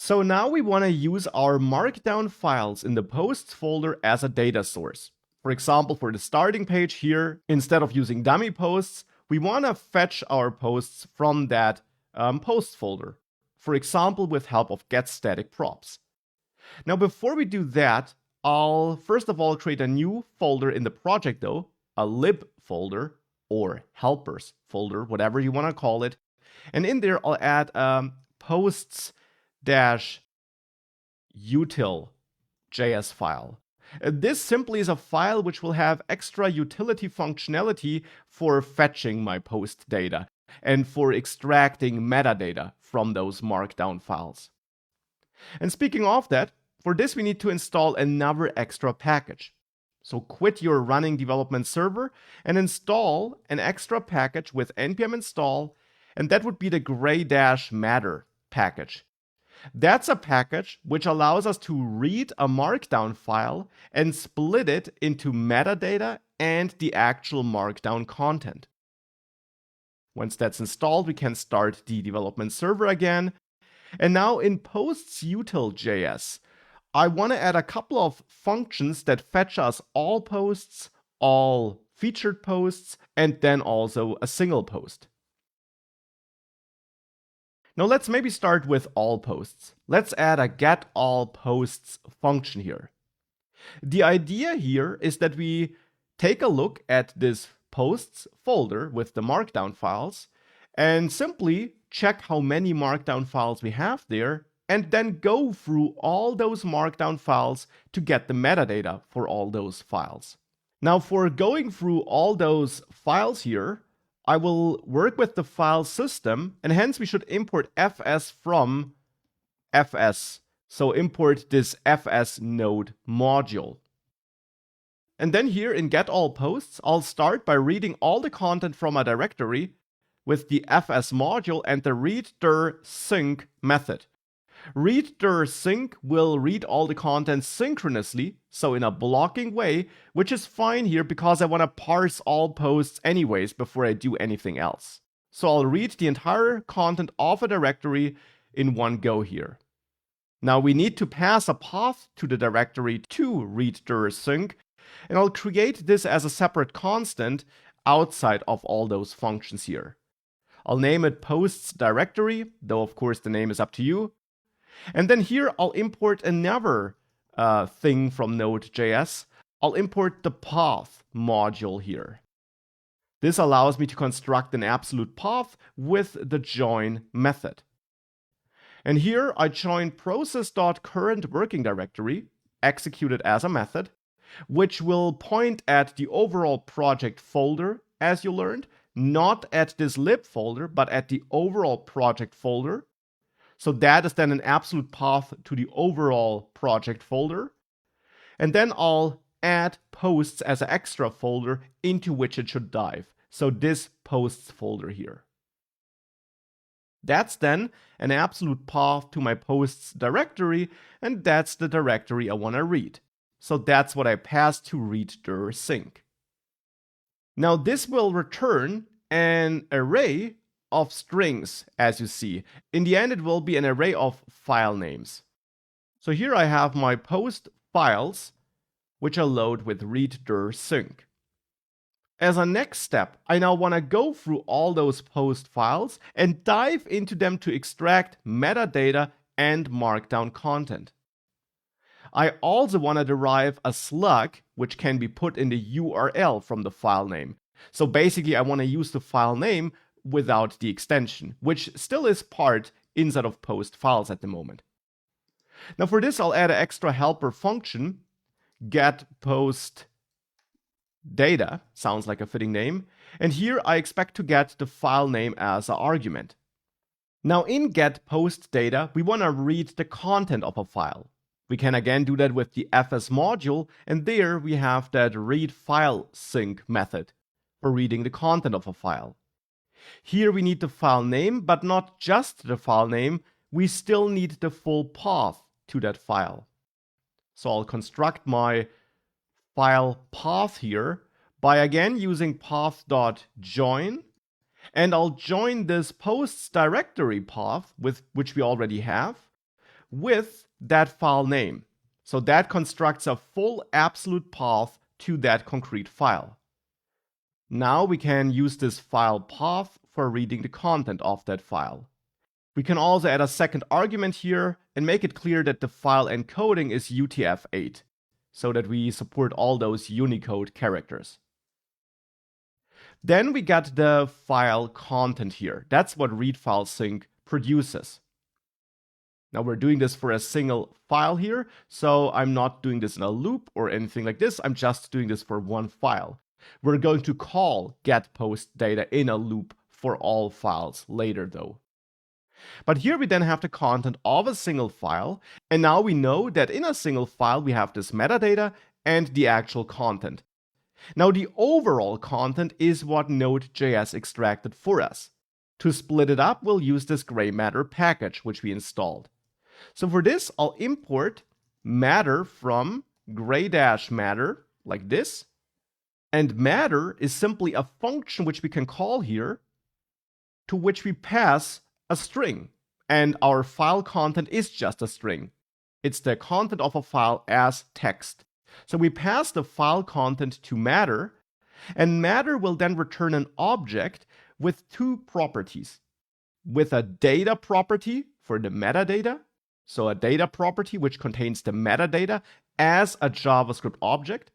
So now we want to use our Markdown files in the posts folder as a data source. For example, for the starting page here, instead of using dummy posts, we want to fetch our posts from that posts folder. For example, with help of getStaticProps. Now, before we do that, I'll first of all create a new folder in the project though, a lib folder or helpers folder, whatever you want to call it. And in there, I'll add posts-util.js file. This simply is a file which will have extra utility functionality for fetching my post data and for extracting metadata from those Markdown files. And speaking of that, for this we need to install another extra package. So quit your running development server and install an extra package with npm install, and that would be the gray-matter package. That's a package which allows us to read a Markdown file and split it into metadata and the actual Markdown content. Once that's installed, we can start the development server again. And now in posts-util.js, I want to add a couple of functions that fetch us all posts, all featured posts, and then also a single post. Now let's maybe start with all posts. Let's add a getAllPosts function here. The idea here is that we take a look at this posts folder with the Markdown files and simply check how many Markdown files we have there, and then go through all those Markdown files to get the metadata for all those files. Now for going through all those files here, I will work with the file system, and hence we should import fs from fs. So import this fs node module. And then here in getAllPosts, I'll start by reading all the content from a directory with the fs module and the readdir_sync method. Readdir_sync will read all the content synchronously, so in a blocking way, which is fine here because I want to parse all posts anyways before I do anything else. So I'll read the entire content of a directory in one go here. Now we need to pass a path to the directory to readdir_sync, and I'll create this as a separate constant outside of all those functions here. I'll name it posts directory, though of course the name is up to you. And then here I'll import another thing from Node.js. I'll import the path module here. This allows me to construct an absolute path with the join method. And here I join process.currentWorkingDirectory, executed as a method, which will point at the overall project folder, as you learned, not at this lib folder, but at the overall project folder. So that is then an absolute path to the overall project folder. And then I'll add posts as an extra folder into which it should dive. So this posts folder here. That's then an absolute path to my posts directory, and that's the directory I want to read. So that's what I pass to readdir_sync. Now this will return an array of strings, as you see. In the end, it will be an array of file names. So here I have my post files, which I load with readdir_sync. As a next step, I now want to go through all those post files and dive into them to extract metadata and Markdown content. I also want to derive a slug, which can be put in the URL from the file name. So basically, I want to use the file name without the extension, which still is part inside of post files at the moment. Now for this, I'll add an extra helper function, getPostData, sounds like a fitting name, and here I expect to get the file name as an argument. Now in getPostData, we want to read the content of a file. We can again do that with the fs module, and there we have that readFileSync method for reading the content of a file. Here we need the file name, but not just the file name, we still need the full path to that file. So I'll construct my file path here by again using path.join, and I'll join this posts directory path, which we already have, with that file name. So that constructs a full absolute path to that concrete file. Now we can use this file path for reading the content of that file. We can also add a second argument here and make it clear that the file encoding is UTF-8, so that we support all those Unicode characters. Then we got the file content here. That's what readFileSync produces. Now we're doing this for a single file here, so I'm not doing this in a loop or anything like this. I'm just doing this for one file. We're going to call getPostData in a loop for all files later though. But here we then have the content of a single file, and now we know that in a single file we have this metadata and the actual content. Now the overall content is what Node.js extracted for us. To split it up, we'll use this gray matter package which we installed. So for this, I'll import matter from gray-matter like this. And matter is simply a function which we can call here, to which we pass a string. And our file content is just a string. It's the content of a file as text. So we pass the file content to matter, and matter will then return an object with two properties. With a data property for the metadata, so a data property which contains the metadata as a JavaScript object,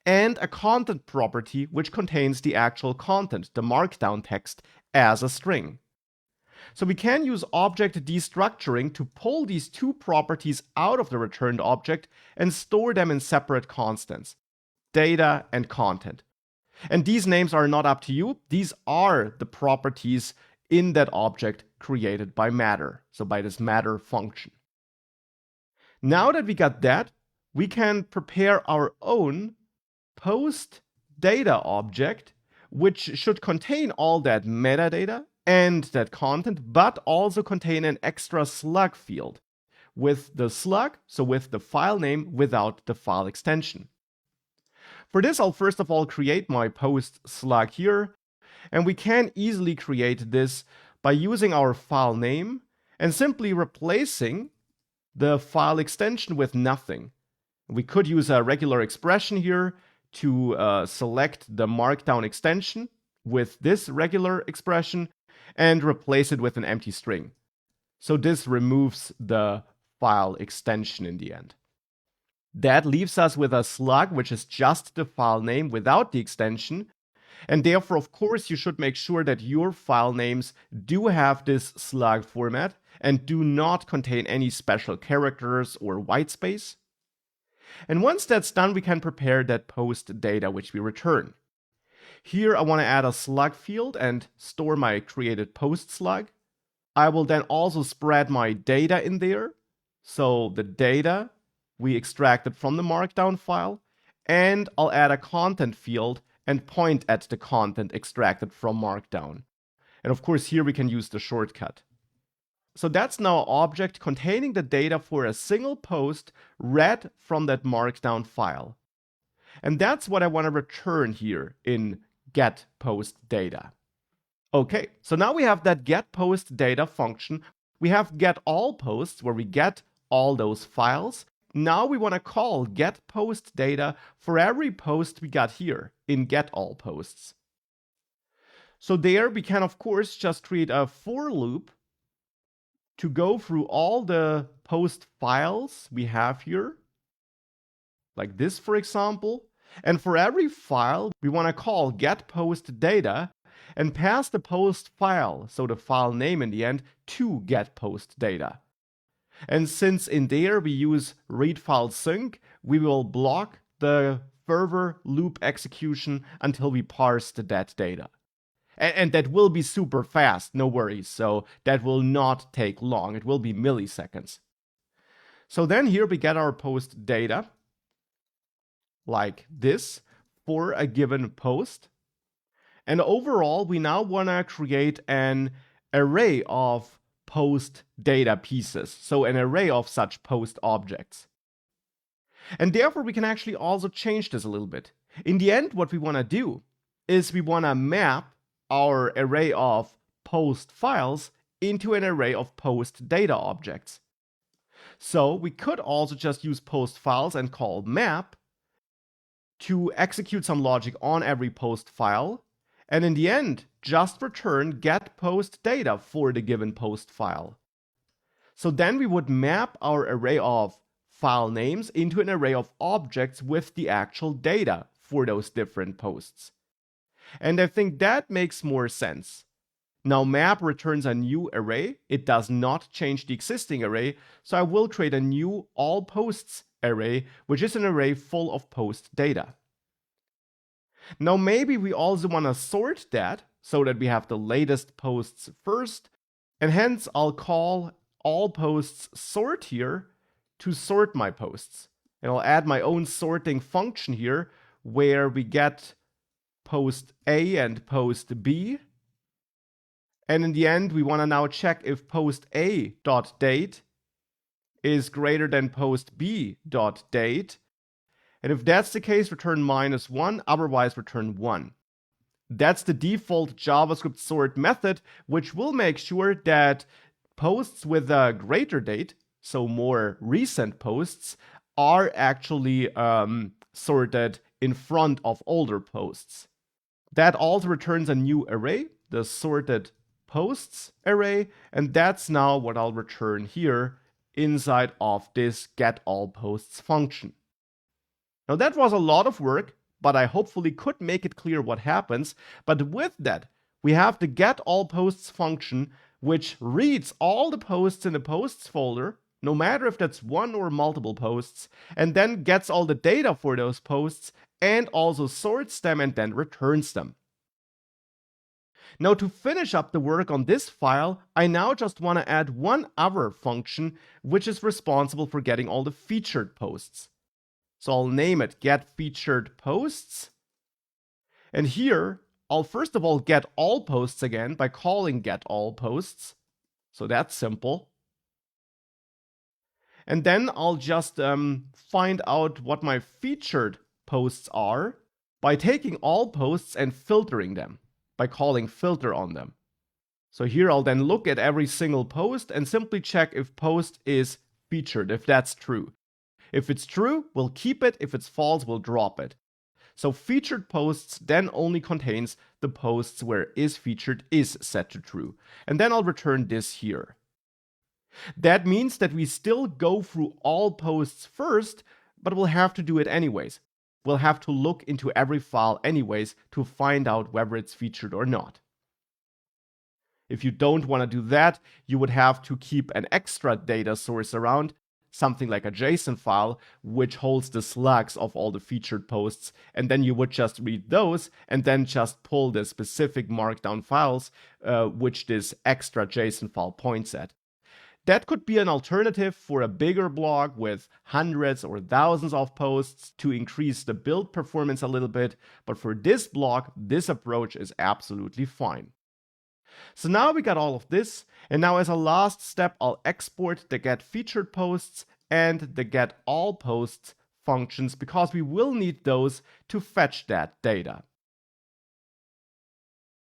and a content property which contains the actual content, the Markdown text, as a string. So we can use object destructuring to pull these two properties out of the returned object and store them in separate constants, data and content. And these names are not up to you. These are the properties in that object created by matter, so by this matter function. Now that we got that, we can prepare our own post data object, which should contain all that metadata and that content, but also contain an extra slug field with the slug, so with the file name without the file extension. For this, I'll first of all create my post slug here, and we can easily create this by using our file name and simply replacing the file extension with nothing. We could use a regular expression here to select the Markdown extension with this regular expression and replace it with an empty string. So this removes the file extension in the end. That leaves us with a slug, which is just the file name without the extension. And therefore, of course, you should make sure that your file names do have this slug format and do not contain any special characters or whitespace. And once that's done, we can prepare that post data which we return. Here I want to add a slug field and store my created post slug. I will then also spread my data in there. So the data we extracted from the Markdown file, and I'll add a content field and point at the content extracted from Markdown. And of course here we can use the shortcut. So that's now an object containing the data for a single post read from that Markdown file. And that's what I want to return here in getPostData. Okay, so now we have that getPostData function. We have getAllPosts where we get all those files. Now we want to call getPostData for every post we got here in getAllPosts. So there we can of course just create a for loop to go through all the post files we have here, like this for example. And for every file, we want to call getPostData and pass the post file, so the file name in the end, to getPostData. And since in there we use readFileSync, we will block the further loop execution until we parse that data. And that will be super fast, no worries. So that will not take long. It will be milliseconds. So then here we get our post data like this for a given post. And overall, we now want to create an array of post data pieces. So an array of such post objects. And therefore, we can actually also change this a little bit. In the end, what we want to do is we want to map our array of post files into an array of post data objects. So we could also just use post files and call map to execute some logic on every post file, and in the end, just return get post data for the given post file. So then we would map our array of file names into an array of objects with the actual data for those different posts. And I think that makes more sense. Now map returns a new array. It does not change the existing array, so I will create a new all posts array, which is an array full of post data. Now maybe we also want to sort that so that we have the latest posts first, and hence I'll call all posts sort here to sort my posts. And I'll add my own sorting function here where we get post A and post B. And in the end, we want to now check if post A.date is greater than post B.date. And if that's the case, return -1, otherwise return 1. That's the default JavaScript sort method, which will make sure that posts with a greater date, so more recent posts, are actually sorted in front of older posts. That also returns a new array, the sorted posts array, and that's now what I'll return here inside of this getAllPosts function. Now that was a lot of work, but I hopefully could make it clear what happens. But with that, we have the getAllPosts function, which reads all the posts in the posts folder, no matter if that's one or multiple posts, and then gets all the data for those posts and also sorts them and then returns them. Now to finish up the work on this file, I now just want to add one other function which is responsible for getting all the featured posts. So I'll name it getFeaturedPosts. And here, I'll first of all get all posts again by calling getAllPosts. So that's simple. And then I'll just find out what my featured posts are by taking all posts and filtering them by calling filter on them. So here I'll then look at every single post and simply check if post is featured, if that's true. If it's true, we'll keep it. If it's false, we'll drop it. So featured posts then only contains the posts where is featured is set to true. And then I'll return this here. That means that we still go through all posts first, but we'll have to do it anyways. We'll have to look into every file anyways to find out whether it's featured or not. If you don't want to do that, you would have to keep an extra data source around, something like a JSON file, which holds the slugs of all the featured posts, and then you would just read those and then just pull the specific Markdown files which this extra JSON file points at. That could be an alternative for a bigger blog with hundreds or thousands of posts to increase the build performance a little bit, but for this blog, this approach is absolutely fine. So now we got all of this, and now as a last step, I'll export the getFeaturedPosts and the getAllPosts functions because we will need those to fetch that data.